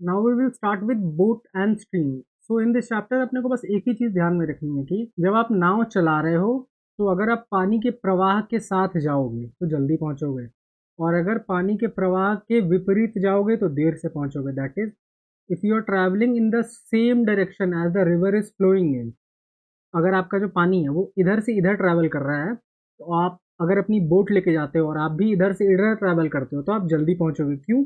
Now we will start with boat and stream. So in this chapter अपने को बस एक ही चीज़ ध्यान में रखनी है कि जब आप नाव चला रहे हो तो अगर आप पानी के प्रवाह के साथ जाओगे तो जल्दी पहुंचोगे, और अगर पानी के प्रवाह के विपरीत जाओगे तो देर से पहुंचोगे। That is, if you are travelling in the same direction as the river is flowing in, अगर आपका जो पानी है वो इधर से इधर ट्रैवल कर रहा है तो आप अगर अपनी बोट लेके जाते हो और आप भी इधर से इधर ट्रैवल करते हो तो आप जल्दी पहुंचोगे। क्यों?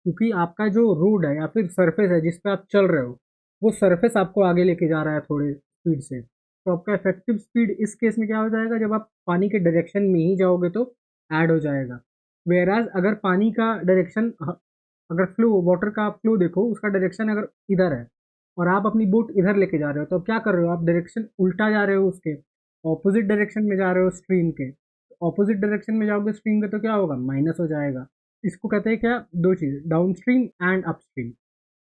क्योंकि आपका जो रोड है या फिर सरफेस है जिस पे आप चल रहे हो, वो सरफेस आपको आगे लेके जा रहा है थोड़े स्पीड से। तो आपका इफेक्टिव स्पीड इस केस में क्या हो जाएगा, जब आप पानी के डायरेक्शन में ही जाओगे तो ऐड हो जाएगा। वेराज अगर पानी का डायरेक्शन, अगर फ्लो, वाटर का फ्लो देखो, उसका डायरेक्शन अगर इधर है और आप अपनी बोट इधर लेके जा रहे हो तो अब क्या कर रहे हो, आप डायरेक्शन उल्टा जा रहे हो, उसके ऑपोजिट डायरेक्शन में जा रहे हो स्ट्रीम के। ऑपोजिट डायरेक्शन में जाओगे स्ट्रीम के तो क्या होगा, माइनस हो जाएगा। इसको कहते हैं क्या, दो चीज़, down stream and up stream.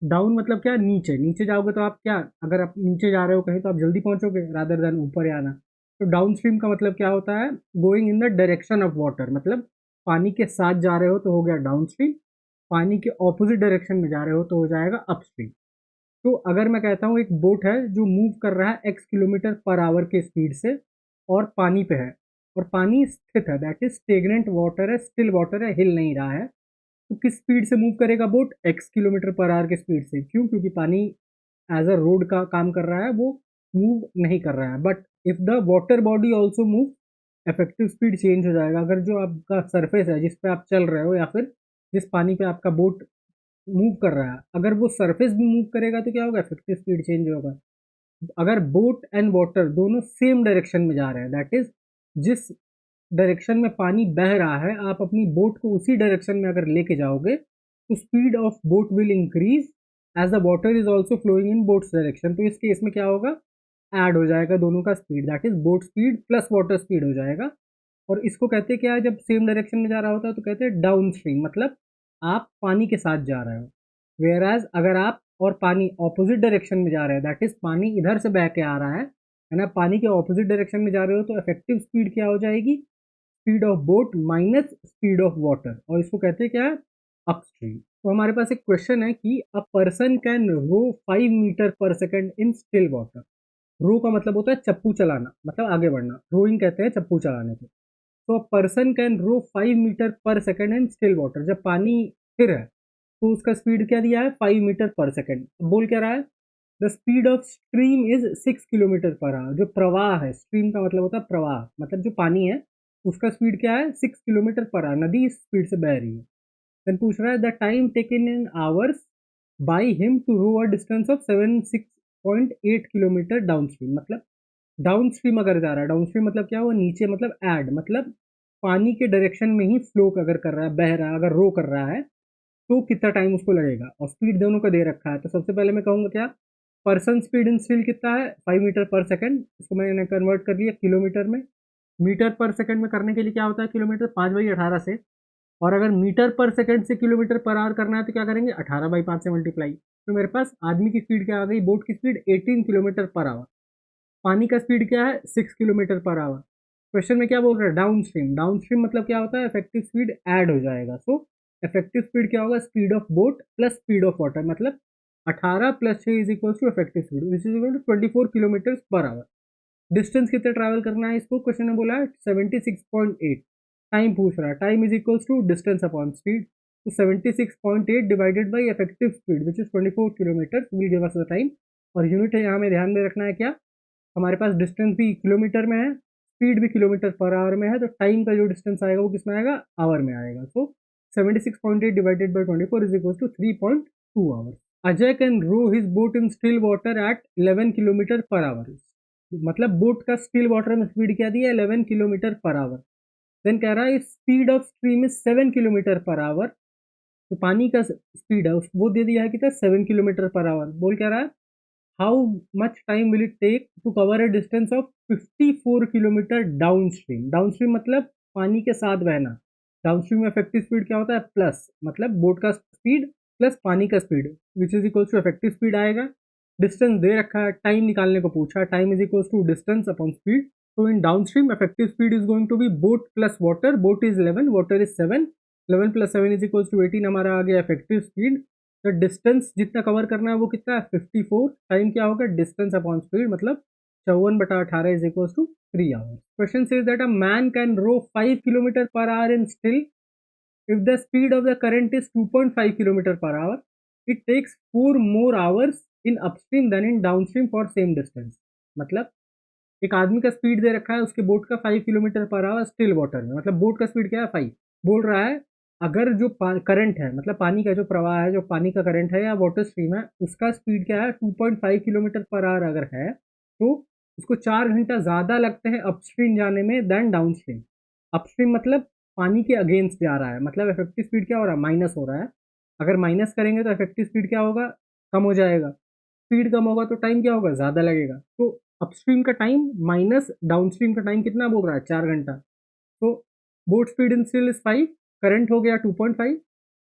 Down मतलब क्या, नीचे। नीचे जाओगे तो आप क्या, अगर आप नीचे जा रहे हो कहीं तो आप जल्दी पहुंचोगे रादर देन ऊपर आना। तो डाउन स्ट्रीम का मतलब क्या होता है, going in the direction of water, मतलब पानी के साथ जा रहे हो तो हो गया डाउन स्ट्रीम, पानी के ऑपोजिट डायरेक्शन में जा रहे हो तो हो जाएगा अप स्ट्रीम। तो अगर मैं कहता हूँ एक बोट है जो मूव कर रहा है x किलोमीटर पर आवर के स्पीड से और पानी पे है, और पानी स्थित है, दैट इज स्टेगनेंट वाटर है, स्टिल वाटर है, हिल नहीं रहा है, तो किस स्पीड से मूव करेगा boat, x kilometre per our के स्पीड से। क्यों? क्योंकि पानी एज अ रोड का काम कर रहा है, वो मूव नहीं कर रहा है। But if the water body also move, effective speed change हो जाएगा। अगर जो आपका सरफेस है जिस पे आप चल रहे हो या फिर जिस पानी पे आपका बोट मूव कर रहा है, अगर वो सरफेस भी मूव करेगा तो क्या होगा, इफेक्टिव स्पीड चेंज होगा। अगर बोट एंड वाटर दोनों सेम डायरेक्शन में जा रहे हैं, दैट इज जिस डायरेक्शन में पानी बह रहा है आप अपनी बोट को उसी डायरेक्शन में अगर लेके जाओगे तो speed of boat will increase as the water is also flowing in boat's direction. तो इस केस में क्या होगा, ऐड हो जाएगा दोनों का speed, that is boat speed plus water speed हो जाएगा। और इसको कहते हैं क्या है, जब सेम डायरेक्शन में जा रहा होता है तो कहते हैं डाउन स्ट्रीम, मतलब आप पानी के साथ जा रहे हो। वेयर एज अगर आप और पानी ऑपोजिट डायरेक्शन में जा रहे हैं, दैट इज पानी इधर से बह के आ रहा है ना, पानी के ऑपोजिट डायरेक्शन में जा रहे हो तो इफेक्टिव स्पीड क्या हो जाएगी, speed of boat minus speed of water, और इसको कहते हैं क्या है, अपस्ट्रीम। तो हमारे पास एक क्वेश्चन है कि a person can row 5 metre per second in still water. Row का मतलब होता है चप्पू चलाना, मतलब आगे बढ़ना, रोइंग कहते हैं चप्पू चलाने को। तो a person can row 5 metre per second in still water, जब पानी स्थिर है तो उसका स्पीड क्या दिया है, 5 मीटर पर सेकेंड। बोल क्या रहा है, the speed of stream is 6 kilometre per our. जो प्रवाह है, स्ट्रीम का मतलब होता है प्रवाह, मतलब जो पानी है उसका स्पीड क्या है, 6 किलोमीटर पर आवर, नदी इस स्पीड से बह रही है। देन पूछ रहा है the time taken in hours by him to row a distance of 76.8 kilometre down stream. मतलब डाउन स्ट्रीम अगर जा रहा है, डाउन स्ट्रीम मतलब क्या हुआ, नीचे, मतलब एड, मतलब पानी के डायरेक्शन में ही फ्लो अगर कर रहा है, बह रहा है, अगर रो कर रहा है तो कितना टाइम उसको लगेगा, और स्पीड दोनों का दे रखा है। तो सबसे पहले मैं कहूँगा क्या, पर्सन स्पीड इन स्टिल कितना है, 5 मीटर पर सेकेंड, इसको मैंने कन्वर्ट कर लिया किलोमीटर में। मीटर पर सेकेंड में करने के लिए क्या होता है, किलोमीटर 5/18 से, और अगर मीटर पर सेकेंड से किलोमीटर पर आवर करना है तो क्या करेंगे, 18/5 से मल्टीप्लाई। तो मेरे पास आदमी की स्पीड क्या आ गई, बोट की स्पीड 18 किलोमीटर पर आवर, पानी का स्पीड क्या है, 6 किलोमीटर पर आवर। क्वेश्चन में क्या बोल रहा है, डाउन स्ट्रीम। डाउन स्ट्रीम मतलब क्या होता है, इफेक्टिव स्पीड ऐड हो जाएगा। सो इफेक्टिव स्पीड क्या होगा, speed of boat plus speed of water, मतलब 18 + 6 is equal to effective speed which is equal to 24 kilometre per hour. Distance कितना ट्रैवल करना है, इसको क्वेश्चन में बोला है 76.8। टाइम पूछ रहा है, time is equals to distance upon speed. तो 76.8 divided by effective speed which is 24 kilometre will give us the time. और यूनिट है यहाँ में ध्यान में रखना है क्या, हमारे पास डिस्टेंस भी किलोमीटर में है, स्पीड भी किलोमीटर पर आवर में है, तो टाइम का जो डिस्टेंस आएगा वो किसमें आएगा, आवर में आएगा। So 76.8 divided by 24 is equal to 3.2 hours. Ajay can row his boat in still water at 11 kilometre per hour. मतलब बोट का स्टिल वाटर में स्पीड क्या दी है, 11 किलोमीटर पर आवर। देन कह रहा है speed of stream is 7 kilometre per our. तो पानी का स्पीड है वो दे दिया है कितना, 7 किलोमीटर पर आवर। बोल क्या रहा है, how much time will it take to cover a distance of 54 kilometre down stream. Down stream मतलब पानी के साथ बहना। डाउन स्ट्रीम में इफेक्टिव स्पीड क्या होता है, प्लस, मतलब बोट का स्पीड प्लस पानी का speed which is equal to effective speed आएगा। डिस्टेंस दे रखा है, टाइम निकालने को पूछा, time is equal to distance upon speed. तो in down stream effective speed is going to be boat plus water, boat is 11, water is 7, 11 + 7 is equal to 18 हमारा आ गया इफेक्टिव स्पीड। तो डिस्टेंस जितना कवर करना है वो कितना है 54, टाइम क्या होगा डिस्टेंस अपॉन स्पीड मतलब 54/18 is equal to 3 hours. Question says that a man can row 5 kilometre per hour in still if the speed of the current is 2.5 kilometer per hour, it takes 4 more hours in upstream than in downstream for same distance। मतलब एक आदमी का speed दे रखा है उसके boat का 5 kilometre per our still water में, मतलब बोट का स्पीड क्या है 5। बोल रहा है अगर जो करंट है मतलब पानी का जो प्रवाह है, जो पानी का करंट है या वाटर स्ट्रीम है, उसका स्पीड क्या है 2.5 किलोमीटर पर आवर अगर है तो उसको 4 घंटा ज़्यादा लगते हैं अपस्ट्रीम जाने में देन डाउनस्ट्रीम। अपस्ट्रीम मतलब पानी के अगेंस्ट जा रहा है, मतलब इफेक्टिव स्पीड क्या हो रहा है माइनस हो रहा है। अगर माइनस करेंगे तो इफेक्टिव स्पीड क्या होगा कम हो जाएगा, स्पीड कम होगा तो टाइम क्या होगा ज़्यादा लगेगा। तो अपस्ट्रीम का टाइम माइनस डाउनस्ट्रीम का टाइम कितना बोल रहा है 4 घंटा। तो boat speed in still is 5, current हो गया 2.5,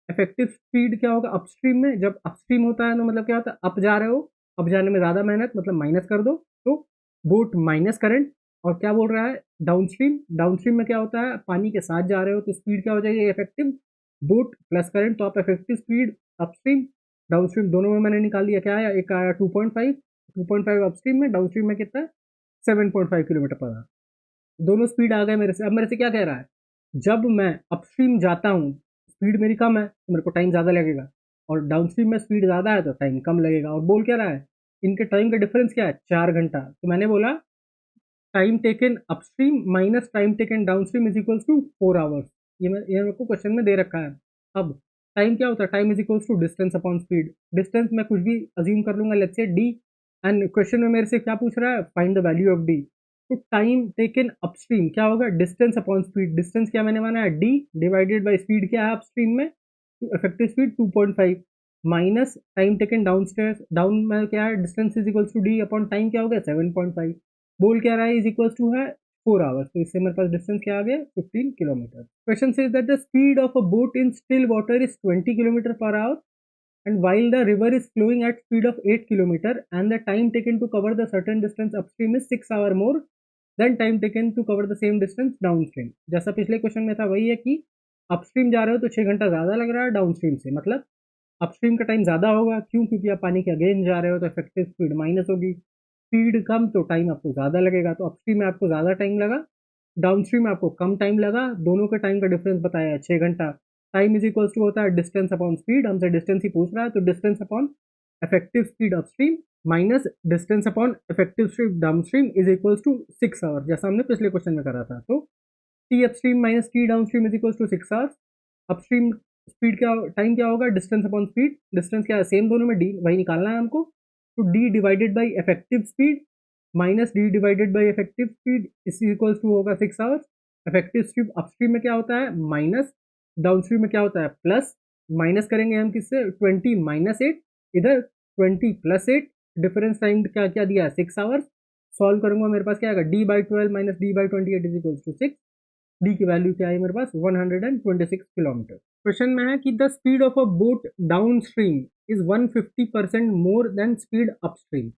इफेक्टिव स्पीड क्या होगा अपस्ट्रीम में, जब अपस्ट्रीम होता है तो मतलब क्या होता है अप जा रहे हो, अप जाने में ज़्यादा मेहनत मतलब माइनस कर दो, तो बोट माइनस करंट। और क्या बोल रहा है डाउनस्ट्रीम, डाउनस्ट्रीम में क्या होता है पानी के साथ जा रहे हो तो स्पीड क्या हो जाएगी इफेक्टिव बोट प्लस करंट, तो आप इफेक्टिव स्पीड अपस्ट्रीम डाउनस्ट्रीम दोनों में मैंने निकाल दिया, क्या आया एक आया 2.5, 2.5 अपस्ट्रीम में, डाउनस्ट्रीम में कितना है 7.5 किलोमीटर पर आवर। दोनों स्पीड आ गए मेरे से। अब मेरे से क्या कह रहा है जब मैं अपस्ट्रीम जाता हूँ स्पीड मेरी कम है तो मेरे को टाइम ज़्यादा लगेगा, और डाउनस्ट्रीम में स्पीड ज़्यादा है तो टाइम कम लगेगा। और बोल क्या रहा है इनके टाइम का डिफरेंस क्या है 4 घंटा। तो मैंने बोला time taken upstream minus time taken downstream is equals to 4 hours. ये मेरे को क्वेश्चन में दे रखा है। अब टाइम क्या होता है time is equals to distance upon speed. Distance मैं कुछ भी अज्यूम कर लूंगा, let's say D, and question में मेरे से क्या पूछ रहा है find the value of D. तो टाइम टेकन अपस्ट्रीम क्या होगा डिस्टेंस अपॉन स्पीड, डिस्टेंस क्या मैंने माना है डी डिवाइडेड बाई स्पीड क्या है अपस्ट्रीम में effective speed 2.5 minus time taken down stairs down में क्या है distance is equals to D upon time क्या हो गया 7.5। बोल क्या रहा है इज इक्वल्स टू है 4 आवर्स, तो इससे मेरे पास डिस्टेंस क्या आ गया 15 kilometre. Question says that the speed of a boat in still water is 20 kilometre per our and while the river is flowing at speed of 8 kilometer and the time taken to cover the certain distance upstream is 6 hour more than time taken to cover the same distance downstream। जैसा पिछले question में था वही है कि upstream जा रहे हो तो 6 घंटा ज़्यादा लग रहा है डाउनस्ट्रीम से, मतलब अपस्ट्रीम का टाइम ज़्यादा होगा क्यों, क्योंकि आप पानी के अगेंस्ट जा रहे हो तो इफेक्टिव स्पीड माइनस होगी, स्पीड कम तो टाइम आपको ज़्यादा लगेगा। तो अपस्ट्रीम में आपको ज़्यादा टाइम लगा, डाउनस्ट्रीम में आपको कम टाइम लगा, दोनों के टाइम का डिफरेंस बताया है 6 घंटा। टाइम इज इक्वल्स टू होता है डिस्टेंस अपॉन स्पीड, हमसे डिस्टेंस ही पूछ रहा है तो distance upon effective speed upstream minus distance upon effective speed downstream is equals to 6 hour, जैसा हमने पिछले क्वेश्चन में करा था। तो T upstream minus T downstream is equals to 6 hours. Upstream speed क्या टाइम क्या होगा डिस्टेंस अपॉन स्पीड, डिस्टेंस क्या है सेम दोनों में डी वही निकालना है हमको, तो D divided by effective speed minus D divided by effective speed is equals to होगा 6 आवर्स। इफेक्टिव स्पीड अपस्ट्रीम में क्या होता है माइनस, डाउनस्ट्रीम में क्या होता है प्लस, माइनस करेंगे हम किससे 20 - 8, इधर 20 + 8, डिफरेंस टाइम क्या क्या दिया है 6 आवर्स। सॉल्व करूंगा मेरे पास क्या आएगा D by 12 minus D by 28 is equals to 6। D की वैल्यू क्या है मेरे पास 126 किलोमीटर। क्वेश्चन में है कि the speed of a boat down stream is 150% more than speed upstream.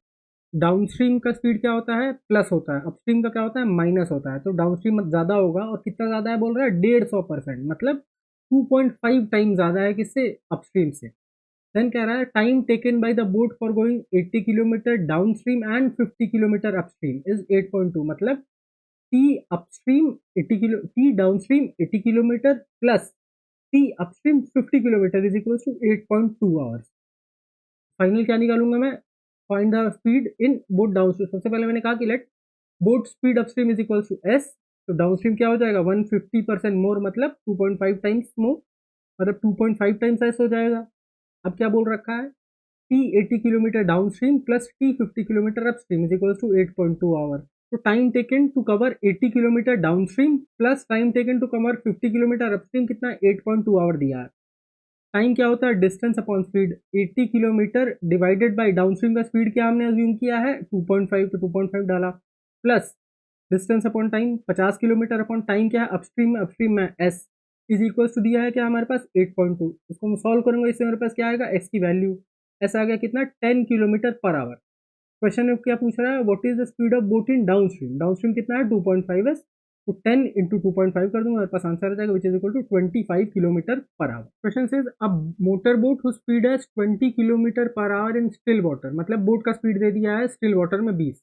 Downstream का स्पीड क्या होता है प्लस होता है, अपस्ट्रीम का क्या होता है माइनस होता है, तो डाउनस्ट्रीम ज़्यादा होगा और कितना ज़्यादा है बोल रहा है 150%, मतलब 2.5 टाइम ज़्यादा है किससे अपस्ट्रीम से। देन कह रहा है time taken by the boat for going 80 kilometre down stream and 50 kilometre upstream is 8.2, मतलब T upstream 80 kilo T downstream 80 kilometre plus T upstream 50 kilometre is equal to 8.2 hours. Final क्या निकालूंगा मैं find the speed in boat downstream. सबसे पहले मैंने कहा कि let boat speed upstream is equal to S, तो डाउनस्ट्रीम क्या हो जाएगा 150% मोर, मतलब 2.5 टाइम्स मोर, मतलब 2.5 टाइम्स एस हो जाएगा। अब क्या बोल रखा है T 80 kilometre down stream plus T 50 kilometre up stream is equal to 8.2 hour. तो time taken to cover 80 kilometre down stream plus time taken to cover 50 kilometre up stream कितना 8.2 आवर दिया है। टाइम क्या होता है distance upon speed, 80 kilometre divided by downstream का speed क्या हमने अज्यूम किया है 2.5, तो 2.5 डाला, plus distance upon time 50 kilometre upon time क्या है अपस्ट्रीम में एस इज इक्वल्स टू दिया है क्या हमारे पास 8.2। इसको मैं सॉल्व करूंगा इससे मेरे पास क्या आएगा एस की वैल्यू एस आ गया कितना 10 किलोमीटर पर आवर। क्वेश्चन में क्या पूछ रहा है what is the speed of boat in down stream, down stream कितना है 2.5 एस, तो 10 इंटू 2.5 कर दूंगा, मेरे पास आंसर आ जाएगा which is equal to 25 kilometre per hour. Question says a motor boat whose speed है 20 kilometre per hour in still water, मतलब बोट का स्पीड दे दिया है स्टिल वाटर में 20।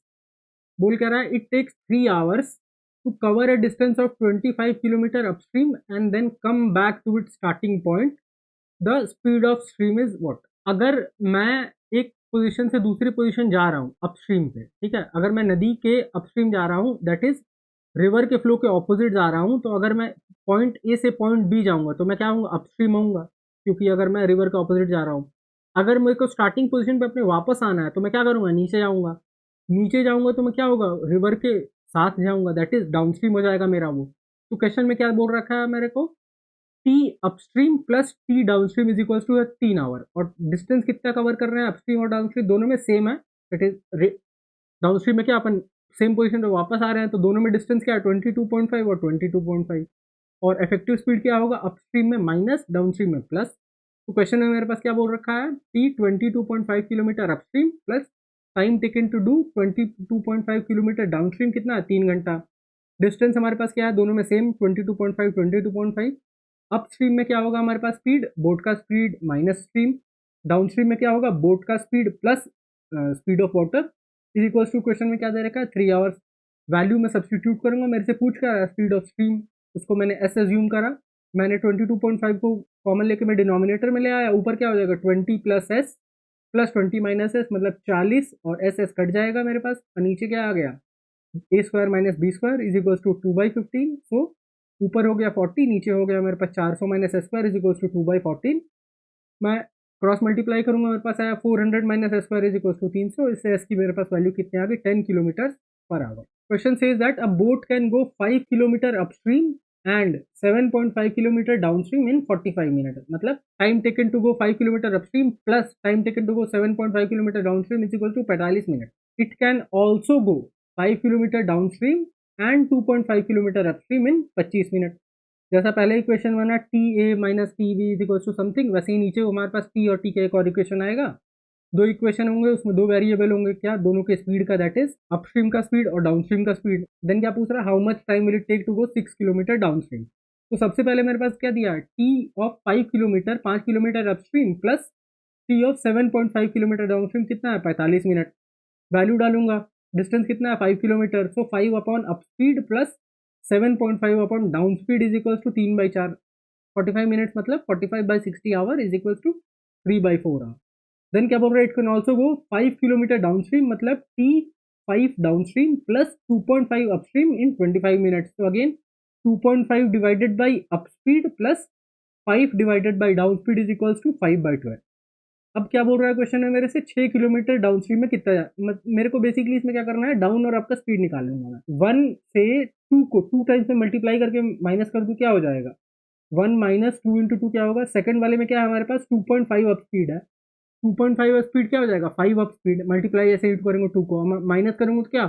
बोल कह रहा है it takes 3 hours to cover a distance of 25 kilometre upstream and then come back to it starting point, the speed of stream is what. अगर मैं एक पोजीशन से दूसरी पोजीशन जा रहा हूँ अपस्ट्रीम पे, ठीक है, अगर मैं नदी के अपस्ट्रीम जा रहा हूँ, दैट इज रिवर के फ्लो के ऑपोजिट जा रहा हूँ, तो अगर मैं पॉइंट ए से पॉइंट बी जाऊंगा तो मैं क्या हूँ, अपस्ट्रीम होऊंगा, क्योंकि अगर मैं रिवर के ऑपोजिट जा रहा हूँ। अगर मेरे को स्टार्टिंग पोजीशन पे अपने वापस आना है तो मैं क्या करूंगा, नीचे जाऊंगा। नीचे जाऊंगा तो मैं क्या होगा, रिवर के साथ जाऊंगा, दैट इज डाउनस्ट्रीम हो जाएगा मेरा वो। तो क्वेश्चन में क्या बोल रखा है मेरे को, T upstream plus T downstream is equal to 3 hour, और डिस्टेंस कितना कवर कर रहे हैं अपस्ट्रीम और डाउनस्ट्रीम दोनों में सेम है, दैट इज डाउनस्ट्रीम में क्या अपन सेम पोजीशन पे वापस आ रहे हैं, तो दोनों में डिस्टेंस क्या है 22.5 और 22.5। और इफेक्टिव स्पीड क्या होगा, अपस्ट्रीम में माइनस डाउनस्ट्रीम में प्लस। तो क्वेश्चन में मेरे पास क्या बोल रखा है, T 22.5 kilometre upstream plus time taken to do 22.5 kilometre downstream, कितना है 3 घंटा। डिस्टेंस हमारे पास क्या है, दोनों में सेम 22.5 22.5। अपस्ट्रीम में क्या होगा हमारे पास, स्पीड बोट का स्पीड माइनस स्ट्रीम, डाउनस्ट्रीम में क्या होगा, बोट का speed plus speed of water is equal to, question में क्या दे रखा है 3 आवर्स। वैल्यू में सब्सटीट्यूट करूंगा, मेरे से पूछ कर रहा है स्पीड ऑफ स्ट्रीम, उसको मैंने एस एज्यूम करा, मैंने 22.5 को कॉमन लेके मैं डिनोमिनेटर में ले आया, ऊपर क्या हो जाएगा 20 plus S plus 20 minus S, मतलब 40, और एस एस कट जाएगा मेरे पास, और नीचे क्या आ गया, A square minus B square is equal to 2/15। So ऊपर हो गया 40, नीचे हो गया मेरे पास 400 minus S square is equal to 2/14। मैं क्रॉस मल्टीप्लाई करूंगा, मेरे पास आया 400 minus S square is equal to 300, इससे एस की मेरे पास वैल्यू कितनी आ गई 10 kilometre per hour. Question says that a boat can go 5 kilometre upstream and 7.5 kilometre downstream in 45 minute, मतलब time taken to go 5 kilometre upstream plus time taken to go 7.5 kilometre downstream is equal to 45 minute. It can also go 5 kilometre downstream and 2.5 kilometre upstream in 25 minute. जैसा पहले equation बना T A minus T B is equal to something, वैसे ही नीचे हमारे पास T और T का एक और इक्वेशन आएगा। दो इक्वेशन होंगे, उसमें दो वेरिएबल होंगे, क्या दोनों के स्पीड का, दैट इज अपस्ट्रीम का स्पीड और डाउनस्ट्रीम का स्पीड। देन क्या पूछ रहा है, how much time will it take to go 6 kilometre downstream. तो सबसे पहले मेरे पास क्या दिया, T of 5 kilometre 5 kilometre upstream plus T of 7.5 kilometre downstream, कितना है 45 मिनट। वैल्यू डालूंगा, डिस्टेंस कितना है 5 kilometre, so 5 upon up speed plus 7.5 upon down speed is equal to 3/4, 45 minutes मतलब 45/60 hour is equal to 3/4 hour. Then क्या बोल रहा है, it can also go 5 kilometre down stream, मतलब T 5 down stream plus 2.5 upstream in 25 minutes. तो again 2.5 divided by up speed plus 5 divided by down speed is equal to 5/12। अब क्या बोल रहा है क्वेश्चन में मेरे से 6 किलोमीटर डाउन स्ट्रीम में कितना मेरे को बेसिकली इसमें क्या करना है, डाउन और अप का स्पीड निकालूंगा मैं। 1 से 2 को 2 टाइम्स में मल्टीप्लाई करके माइनस कर दूं, क्या हो जाएगा 1 माइनस 2 इंटू 2 क्या होगा, सेकंड वाले में क्या है हमारे पास 2.5 अप स्पीड है, 2.5 अप स्पीड क्या हो जाएगा 5 अप स्पीड, मल्टीप्लाई ऐसे हिट करेंगे 2 को, माइनस करेंगे तो क्या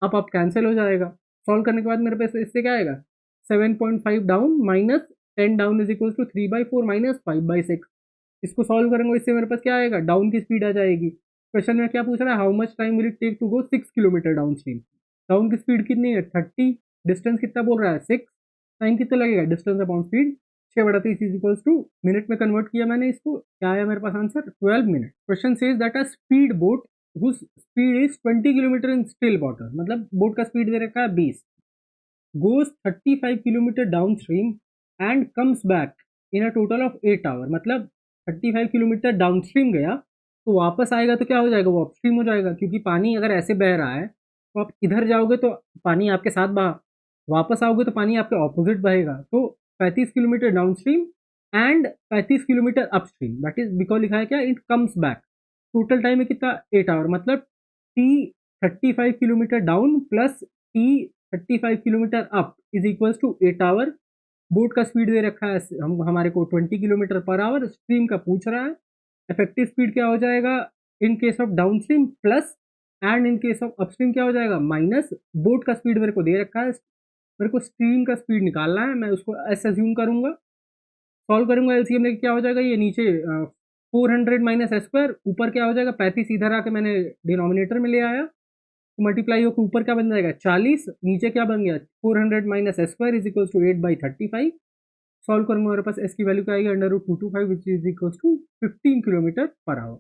अप कैंसिल हो जाएगा। सॉल्व करने के बाद मेरे पास इससे क्या आएगा 7.5 down minus 10 down is equal to 3/4 minus 5/6। इसको सॉल्व करेंगे, इससे मेरे पास क्या आएगा, डाउन की स्पीड आ जाएगी। क्वेश्चन में क्या पूछ रहा है, how much time will it take to go 6 kilometre down stream. Down की स्पीड कितनी है 30, डिस्टेंस कितना बोल रहा है 6, टाइम कितना लगेगा, distance upon speed 6/30 is equals to, minute में कन्वर्ट किया मैंने इसको, क्या आया मेरे पास answer 12 minute. Question says that a speed boat whose speed is 20 kilometre in still water, मतलब बोट का स्पीड दे रखा है 20, goes 35 kilometre down stream and comes back in a total of 8 hour, मतलब 35 किलोमीटर डाउन स्ट्रीम गया तो वापस आएगा तो क्या हो जाएगा, वो अपस्ट्रीम हो जाएगा, क्योंकि पानी अगर ऐसे बह रहा है तो आप इधर जाओगे तो पानी आपके साथ बहा, वापस आओगे तो पानी आपके ऑपोजिट बहेगा। तो 35 kilometre down stream and 35 kilometre upstream, that is because लिखा है क्या, it comes back. Total time है कितना 8 आवर, मतलब T 35 kilometre down plus T 35 kilometre up is equals to 8 hour. Boat का स्पीड दे रखा है हमारे को 20 किलोमीटर पर आवर, स्ट्रीम का पूछ रहा है। इफेक्टिव स्पीड क्या हो जाएगा in case of down stream plus, and in case of upstream क्या हो जाएगा माइनस। बोट का स्पीड मेरे को दे रखा है, मेरे को स्ट्रीम का स्पीड निकालना है, मैं उसको एस एज्यूम करूंगा, सॉल्व करूंगा, एलसीएम लेके क्या हो जाएगा, ये नीचे 400 माइनस एस स्क्वायर, ऊपर क्या हो जाएगा 35, इधर आके मैंने डिनोमिनेटर में ले आया, तो मल्टीप्लाई होकर ऊपर क्या बन जाएगा 40, नीचे क्या बन गया 400 minus S square is equals to 8/35। Solve करूंगा, हमारे पास एस की वैल्यू क्या आएगी, √225 which is equals to 15 kilometre per our.